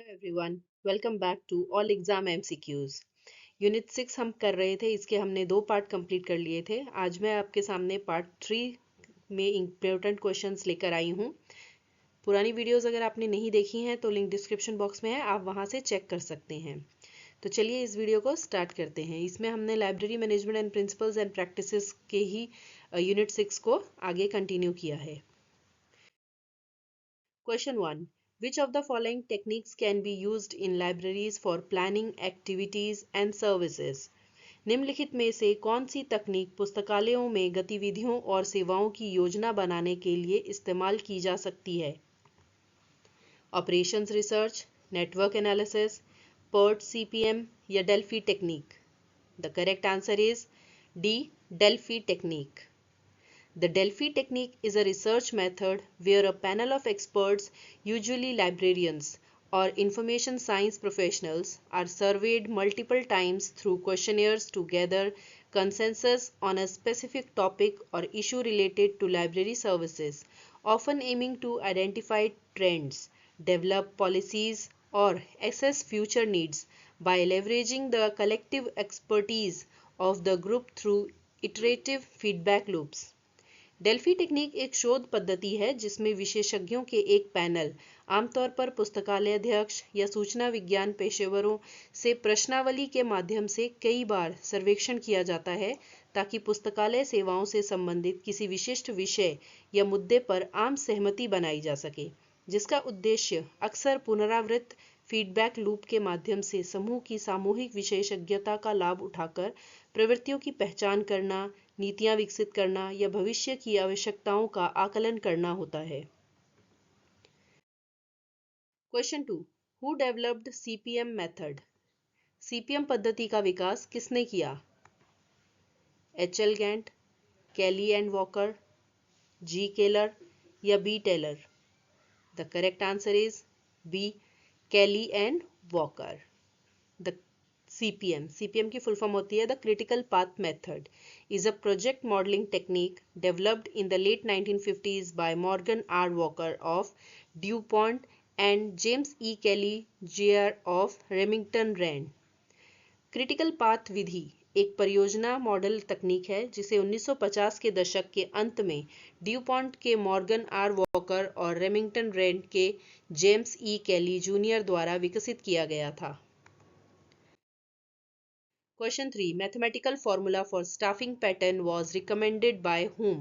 Everyone, welcome back to all exam MCQs. Unit 6 हम कर रहे थे, इसके हमने 2 पार्ट कंप्लीट कर लिए थे। आज मैं आपके सामने पार्ट 3 में इम्पोर्टेंट क्वेश्चंस लेकर आई हूँ। पुरानी वीडियोस अगर आपने नहीं देखी हैं तो लिंक डिस्क्रिप्शन बॉक्स में है, आप वहाँ से चेक कर सकते हैं। तो चलिए इस वीडियो को स्टार्ट करते हैं। इसमें हमने library management and principles and practices के ही यूनिट 6 को आगे कंटिन्यू किया है। Question 1. Which of the following techniques can be used in libraries for planning activities and services? निम्नलिखित में से कौन सी तकनीक पुस्तकालयों में गतिविधियों और सेवाओं की योजना बनाने के लिए इस्तेमाल की जा सकती है? Operations research, network analysis, PERT CPM या Delphi technique? The correct answer is D, Delphi technique. The Delphi technique is a research method where a panel of experts, usually librarians or information science professionals, are surveyed multiple times through questionnaires to gather consensus on a specific topic or issue related to library services, often aiming to identify trends, develop policies, or assess future needs by leveraging the collective expertise of the group through iterative feedback loops. Delphi technique एक शोध पद्धति है जिसमें विशेषज्ञों के एक panel, आमतौर पर पुस्तकालय अध्यक्ष या सूचना विज्ञान पेशेवरों से प्रश्नावली के माध्यम से कई बार सर्वेक्षण किया जाता है ताकि पुस्तकालय सेवाओं से संबंधित किसी विशिष्ट विषय या मुद्दे पर आम सहमति बनाई जा सके, जिसका उद्देश्य अक्सर पुनरावृत्त फीडबैक लूप के माध्यम से समूह की सामूहिक विशेषज्ञता का लाभ उठाकर प्रवृत्तियों की पहचान करना, नीतियां विकसित करना या भविष्य की आवश्यकताओं का आकलन करना होता है। Question 2. Who developed CPM method? CPM पद्धति का विकास किसने किया? H L. Gantt, Kelly and Walker, G Keller या B Taylor? The correct answer is B, Kelly and Walker. The CPM की फुल फॉर्म होती है the critical path method, is a project modeling technique developed in the late 1950s by Morgan R. Walker of DuPont and James E. Kelly Jr. of Remington Rand. Critical path विधि एक परियोजना model तकनीक है जिसे 1950 के दशक के अंत में ड्यूपॉन्ट के मॉर्गन आर वॉकर और रेमिंगटन रैंड के जेम्स ई कैली जूनियर द्वारा विकसित किया गया था. Question 3. Mathematical formula for staffing pattern was recommended by whom?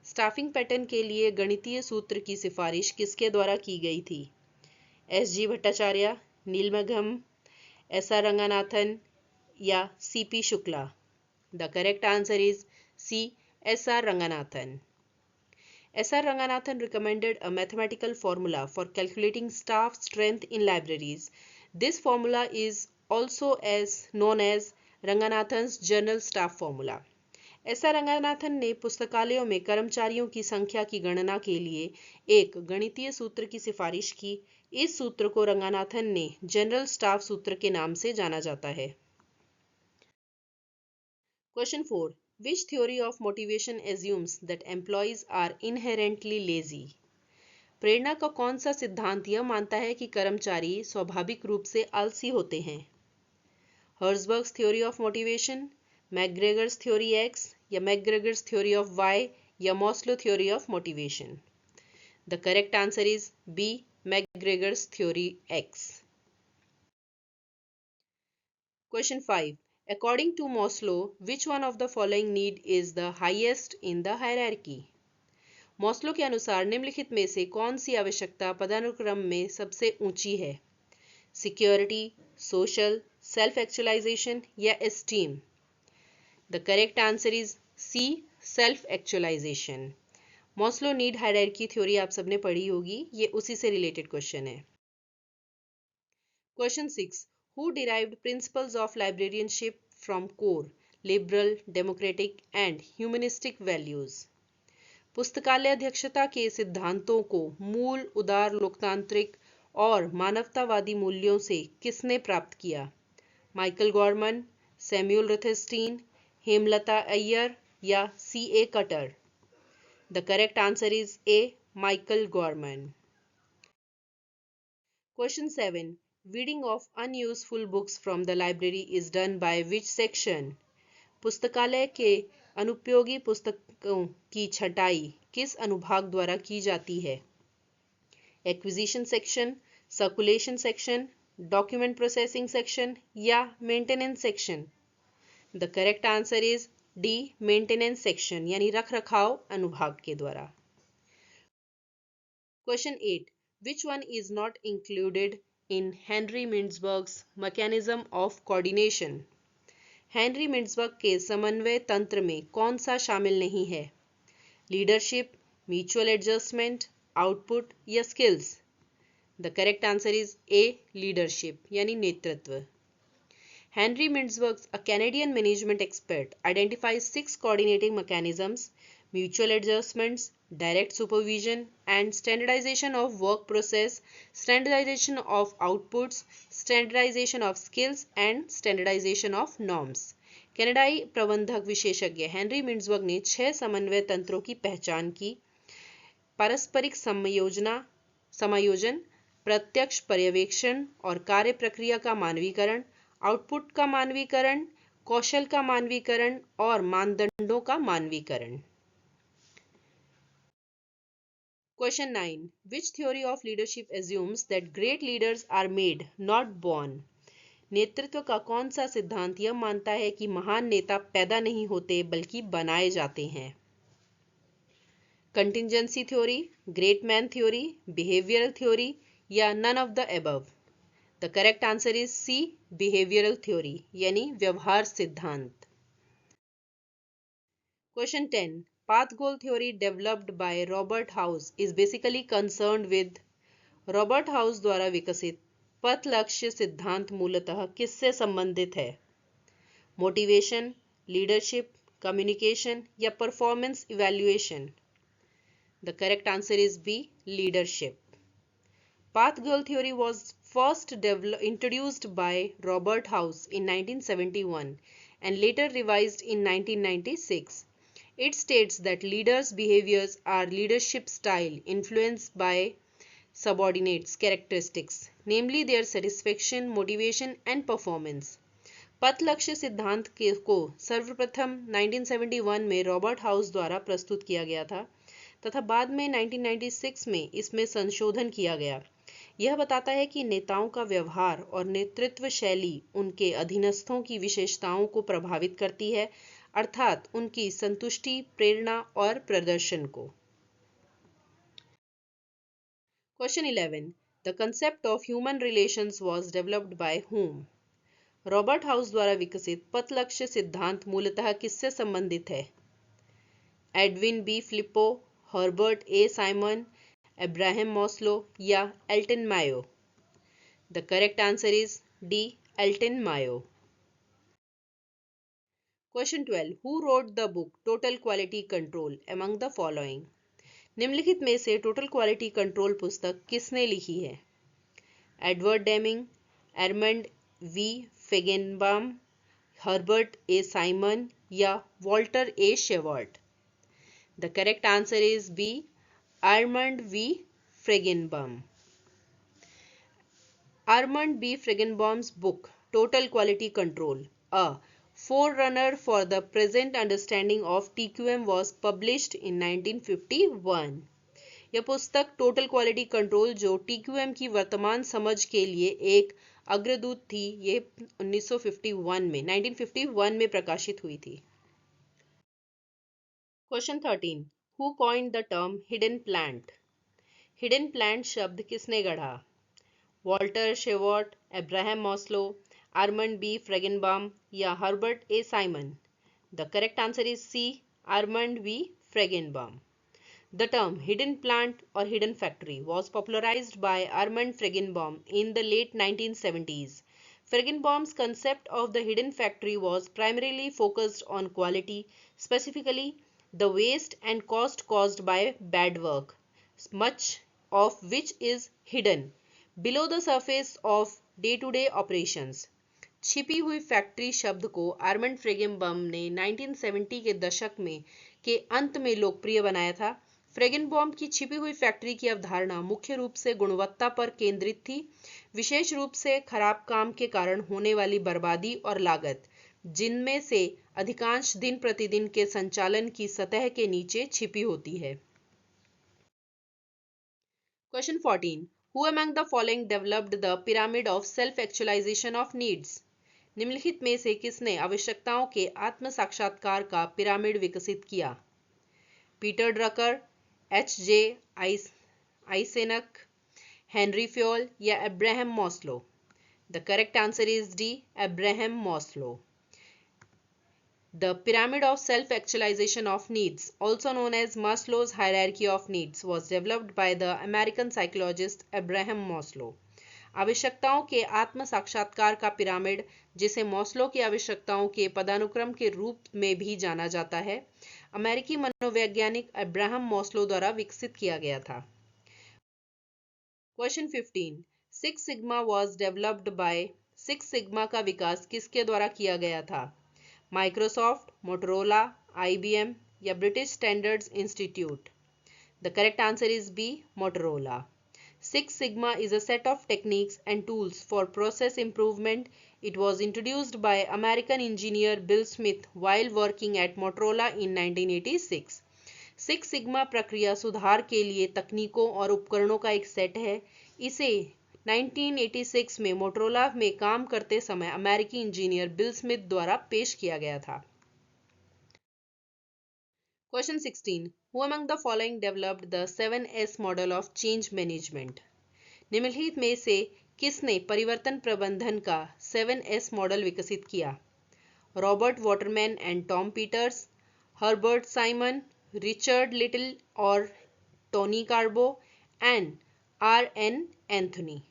Staffing pattern के लिए गणितीय सूत्र की सिफारिश किसके द्वारा की गई थी? एस.जी. भट्टाचार्य, नीलमगम, एस.आर. रंगनाथन या C P. Shukla? The correct answer is C, S R. Ranganathan. S.R. Ranganathan recommended a mathematical formula for calculating staff strength in libraries. This formula is also known as Ranganathan's General Staff Formula. S.R. Ranganathan ने पुस्तकालयों में कर्मचारियों की संख्या की गणना के लिए एक गणितीय सूत्र की सिफारिश की. इस सूत्र को रंगनाथन ने जनरल स्टाफ सूत्र के नाम से जाना जाता है. Question 4. Which theory of motivation assumes that employees are inherently lazy? प्रेरणा का कौन सा सिद्धांत यह मानता है कि कर्मचारी स्वाभाविक रूप से आलसी होते हैं? Herzberg's theory of motivation, McGregor's theory X या मैकग्रेगर्स थ्योरी ऑफ वाई या Maslow theory of motivation? The correct answer is B, McGregor's theory X. Question 5. According to Maslow, which one of the following need is the highest in the hierarchy? Maslow के अनुसार निम्नलिखित में से कौन सी आवश्यकता पदानुक्रम में सबसे ऊंची है? सिक्योरिटी, सोशल, सेल्फ एक्चुअलाइजेशन या esteem? The correct answer is C, self actualisation. Maslow need hierarchy theory आप सबने पढ़ी होगी, ये उसी से रिलेटेड क्वेश्चन है. Question 6. Who derived principles of librarianship from core, liberal, democratic and humanistic values? पुस्तकालय अध्यक्षता के सिद्धांतों को मूल उदार लोकतांत्रिक और मानवतावादी मूल्यों से किसने प्राप्त किया? Michael Gorman, Samuel Rothstein, Hemlata Iyer या C.A. Cutter? The correct answer is A, Michael Gorman. Question 7. Weeding of unuseful books from the library is done by which section? पुस्तकालय के अनुपयोगी पुस्तकों की छंटाई किस अनुभाग द्वारा की जाती है? Acquisition section, circulation section, document processing section या maintenance section? The correct answer is D, maintenance section यानी रख रखाव अनुभाग के द्वारा। Question 8. Which one is not included in Henry Mintzberg's mechanism of coordination? Henry मिन्सबर्ग के समन्वय तंत्र में कौन सा शामिल नहीं है? लीडरशिप, म्यूचुअल एडजस्टमेंट, आउटपुट या skills? The correct answer is A, leadership यानी नेतृत्व। Henry Mintzberg, a Canadian management expert, identifies 6 coordinating mechanisms: mutual adjustments, direct supervision, and standardization of work process, standardization of outputs, standardization of skills, and standardization of norms. कनाडाई प्रबंधक विशेषज्ञ Henry मिन्ट्सबर्ग ने 6 समन्वय तंत्रों की पहचान की: पारस्परिक समायोजन, प्रत्यक्ष पर्यवेक्षण और कार्य प्रक्रिया का मानवीकरण, आउटपुट का मानवीकरण, कौशल का मानवीकरण और मानदंडों का मानवीकरण। Question 9. Which theory of leadership assumes that great leaders are made, not born? नेतृत्व का कौन सा सिद्धांत यह मानता है कि महान नेता पैदा नहीं होते बल्कि बनाए जाते हैं? Contingency theory, great man theory, behavioural theory या none of the above? The correct answer is C, behavioural theory यानी व्यवहार सिद्धांत। Question 10. Path goal theory developed by Robert House is basically concerned with? Robert House द्वारा विकसित पथ लक्ष्य सिद्धांत मूलतः किससे संबंधित है? मोटिवेशन, लीडरशिप, कम्युनिकेशन या performance evaluation? The correct answer is B, leadership. Path goal theory was first introduced by Robert House in 1971 and later revised in 1996. It states that leaders' behaviors are leadership style influenced by subordinates characteristics, namely their satisfaction, motivation and performance. पथ लक्ष्य सिद्धांत को सर्वप्रथम 1971 में Robert House द्वारा प्रस्तुत किया गया था तथा बाद में 1996 में इसमें संशोधन किया गया। यह बताता है कि नेताओं का व्यवहार और नेतृत्व शैली उनके अधीनस्थों की विशेषताओं को प्रभावित करती है, अर्थात उनकी संतुष्टि, प्रेरणा और प्रदर्शन को। Question 11. The concept of human relations was developed by whom? Robert House द्वारा विकसित पथ लक्ष्य सिद्धांत मूलतः किससे संबंधित है? Edwin B Flippo, Herbert A Simon, Abraham Maslow या Elton Mayo? The correct answer is D, Elton Mayo. Question 12. Who wrote the book Total Quality Control among the following? निम्नलिखित में से टोटल क्वालिटी कंट्रोल पुस्तक किसने लिखी है? Edward Deming, Armand V Feigenbaum, Herbert A Simon या Walter A Shewhart? The correct answer is B, Armand V Feigenbaum. Armand B. Feigenbaum's book Total Quality Control, a forerunner for the present understanding of TQM, was published in 1951. यह पुस्तक total quality control जो TQM की वर्तमान समझ के लिए एक अग्रदूत थी, ये 1951 में प्रकाशित हुई थी। Question 13. Who coined the term hidden plant? Hidden plant शब्द किसने गढ़ा? Walter Shewhart, Abraham Maslow, Armand B Feigenbaum या Herbert A Simon? The correct answer is C, Armand B Feigenbaum. The term hidden plant or hidden factory was popularized by Armand Feigenbaum in the late 1970s. Feigenbaum's concept of the hidden factory was primarily focused on quality, specifically the waste and cost caused by bad work, much of which is hidden below the surface of day-to-day operations. छिपी हुई factory शब्द को Armand फ्रेगेनबाम ने 1970 के दशक में के अंत में लोकप्रिय बनाया था। फ्रेगनबॉम की छिपी हुई फैक्ट्री की अवधारणा मुख्य रूप से गुणवत्ता पर केंद्रित थी, विशेष रूप से खराब काम के कारण होने वाली बर्बादी और लागत, जिनमें से अधिकांश दिन प्रतिदिन के संचालन की सतह के नीचे छिपी होती है। Question 14. Who among the following developed the pyramid of self-actualization of needs? निम्नलिखित में से किसने आवश्यकताओं के आत्म साक्षात्कार का पिरामिड विकसित किया? Peter Drucker, H J Eysenck, Henry Fayol या Abraham Maslow? The correct answer is D, Abraham Maslow. The pyramid of self-actualization of needs, also known as Maslow's hierarchy of needs, was developed by the American psychologist Abraham Maslow. आवश्यकताओं के आत्म साक्षात्कार का pyramid, जिसे Maslow की आवश्यकताओं के पदानुक्रम के रूप में भी जाना जाता है, अमेरिकी मनोवैज्ञानिक अब्राहम मॉस्लो द्वारा विकसित किया गया था. Question 15. Six Sigma was developed by. Six Sigma का विकास किसके द्वारा किया गया था? माइक्रोसॉफ्ट, मोटोरोला, IBM या British Standards Institute? The correct answer is B, Motorola. Six Sigma is a set of techniques and tools for process improvement. It was introduced by American engineer Bill Smith while working at Motorola in 1986. Six Sigma प्रक्रिया सुधार के लिए तकनीकों और उपकरणों का एक set है. इसे 1986 में मोटोरोला में काम करते समय अमेरिकी इंजीनियर बिल स्मिथ द्वारा पेश किया गया था. Question 16. Who among the following developed the 7S model of change management? निम्नलिखित में से किसने परिवर्तन प्रबंधन का 7S मॉडल विकसित किया? Robert Waterman and Tom Peters, Herbert Simon, Richard Little और Tony Carbo and RN Anthony?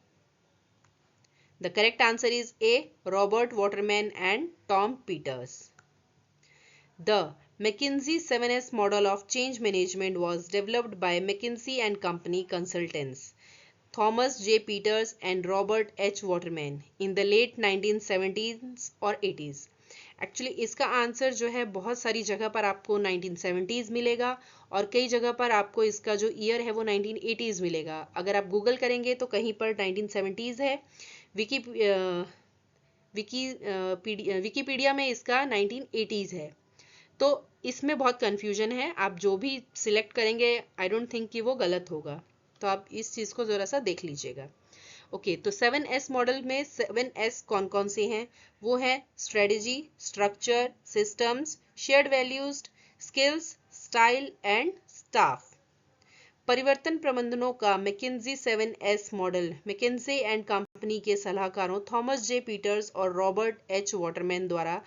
The correct answer is A, Robert Waterman and Tom Peters. The McKinsey 7S model of change management was developed by McKinsey and Company consultants Thomas J. Peters and Robert H. Waterman in the late 1970s और 80s. Actually इसका answer जो है बहुत सारी जगह पर आपको 1970s मिलेगा और कई जगह पर आपको इसका जो ईयर है वो 1980s मिलेगा. अगर आप गूगल करेंगे तो कहीं पर 1970s है, विकीपीडिया में इसका 1980s है. तो इसमें बहुत कन्फ्यूजन है. आप जो भी सिलेक्ट करेंगे आई डोंट थिंक कि वो गलत होगा, तो आप इस चीज़ को ज़रा सा देख लीजिएगा. ओके, तो 7S मॉडल में 7S कौन कौन से हैं? वो है strategy, structure, systems, shared values, skills, style and staff. परिवर्तन प्रबंधनों का McKenzie 7S model McKinsey and company के सलाहकारों थॉमस जे पीटर्स और रॉबर्ट एच वाटरमैन द्वारा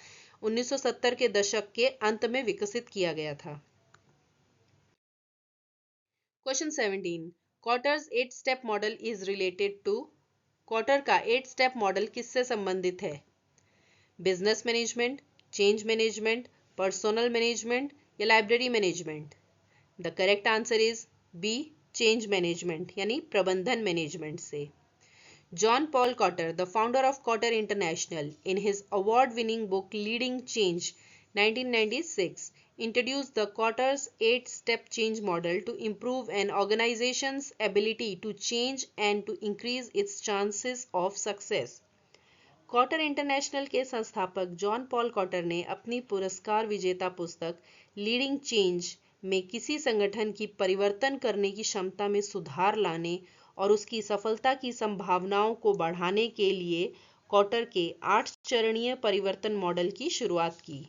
1970 के दशक के अंत में विकसित किया गया था. Question 17. Kotter's 8 step model is related to. Kotter का 8 स्टेप मॉडल किससे संबंधित है? Business management, change management, personal management या library management? The correct answer is B, change management यानी प्रबंधन मैनेजमेंट से. John Paul Cotter, the founder of Cotter International, in his award-winning book Leading Change, 1996, introduced the Cotter's 8-step change model to improve an organization's ability to change and to increase its chances of success. Kotter International के संस्थापक John Paul quarter ने अपनी पुरस्कार विजेता पुस्तक leading change में किसी संगठन की परिवर्तन करने की क्षमता में सुधार लाने और उसकी सफलता की संभावनाओं को बढ़ाने के लिए कॉटर के 8 चरणीय परिवर्तन मॉडल की शुरुआत की.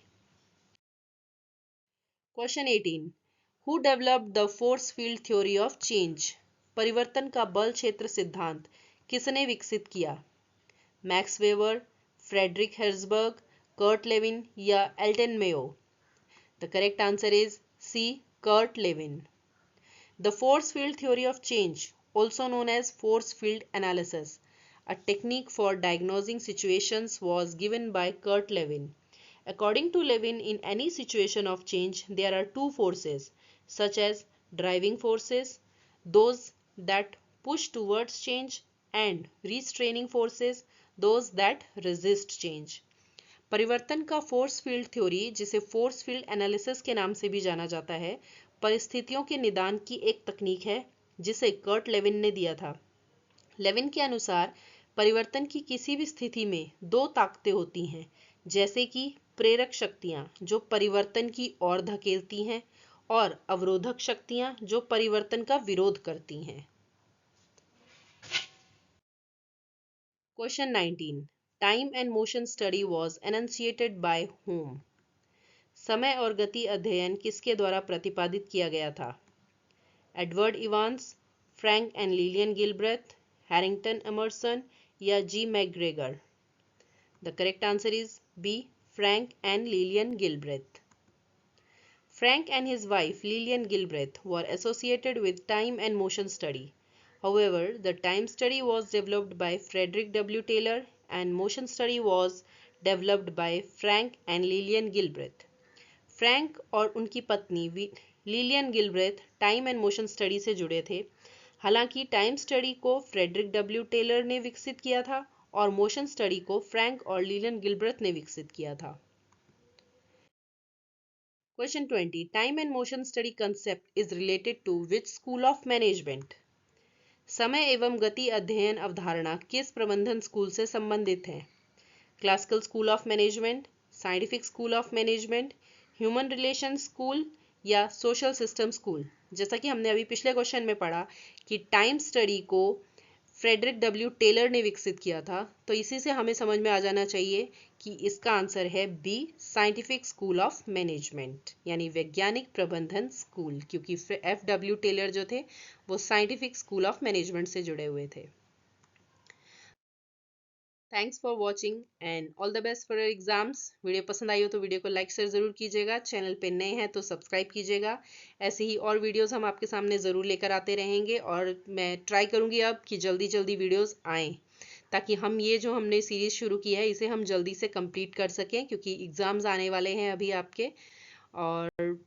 Question 18. Who developed the force field theory of change? परिवर्तन का बल क्षेत्र सिद्धांत किसने विकसित किया? Max Weber, Frederick Herzberg, Kurt Lewin या Elton Mayo? The correct answer is C, Kurt Lewin. The force field theory of change, also known as force field analysis, a technique for diagnosing situations, was given by Kurt Lewin. According to Lewin, in any situation of change, there are two forces, such as driving forces, those that push towards change, and restraining forces, those that resist change. परिवर्तन का force field theory, जिसे force field analysis के नाम से भी जाना जाता है, परिस्थितियों के निदान की एक तकनीक है जिसे कर्ट लेविन ने दिया था। लेविन के अनुसार परिवर्तन की किसी भी स्थिति में दो ताकतें होती हैं, जैसे कि प्रेरक शक्तियां जो परिवर्तन की ओर धकेलती हैं और अवरोधक शक्तियां जो परिवर्तन का विरोध करती हैं। Question 19. Time and motion study was enunciated by whom? समय और गति अध्ययन किसके द्वारा प्रतिपादित किया गया था? Edward Evans, Frank and Lillian Gilbreth, Harrington Emerson या G McGregor? The correct answer is B. Frank and Lillian Gilbreth. Frank and his wife Lillian Gilbreth were associated with time and motion study. However, the time study was developed by Frederick W. Taylor and motion study was developed by Frank and Lillian Gilbreth. Frank और उनकी पत्नी Lillian Gilbreth time and motion study से जुड़े थे। हालांकि time study को Frederick W Taylor ने विकसित किया था और मोशन स्टडी को फ्रैंक और लिलियन गिलब्रेथ ने विकसित किया था। Question 20. Time and motion study concept is related to which school of management? समय एवं गति अध्ययन अवधारणा किस प्रबंधन स्कूल से संबंधित है? Classical school of management, scientific school of management, human relation school या सोशल सिस्टम स्कूल? जैसा कि हमने अभी पिछले क्वेश्चन में पढ़ा कि टाइम स्टडी को फ्रेडरिक डब्ल्यू टेलर ने विकसित किया था, तो इसी से हमें समझ में आ जाना चाहिए कि इसका आंसर है B, scientific school of management, यानी वैज्ञानिक प्रबंधन स्कूल, क्योंकि एफ डब्ल्यू टेलर जो थे वो साइंटिफिक स्कूल ऑफ मैनेजमेंट से जुड़े हुए थे। Thanks for watching and all the best for your exams. Video पसंद आई हो तो वीडियो को लाइक शेयर ज़रूर कीजिएगा। चैनल पे नए हैं तो सब्सक्राइब कीजिएगा। ऐसे ही और वीडियोस हम आपके सामने ज़रूर लेकर आते रहेंगे और मैं ट्राई करूँगी अब कि जल्दी जल्दी वीडियोस आएँ, ताकि हम ये जो हमने सीरीज़ शुरू की है इसे हम जल्दी से कंप्लीट कर सकें, क्योंकि एग्ज़ाम्स आने वाले हैं अभी आपके। और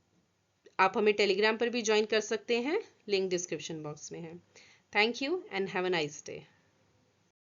आप हमें टेलीग्राम पर भी ज्वाइन कर सकते हैं, लिंक डिस्क्रिप्शन बॉक्स में है। Thank you and have a nice day.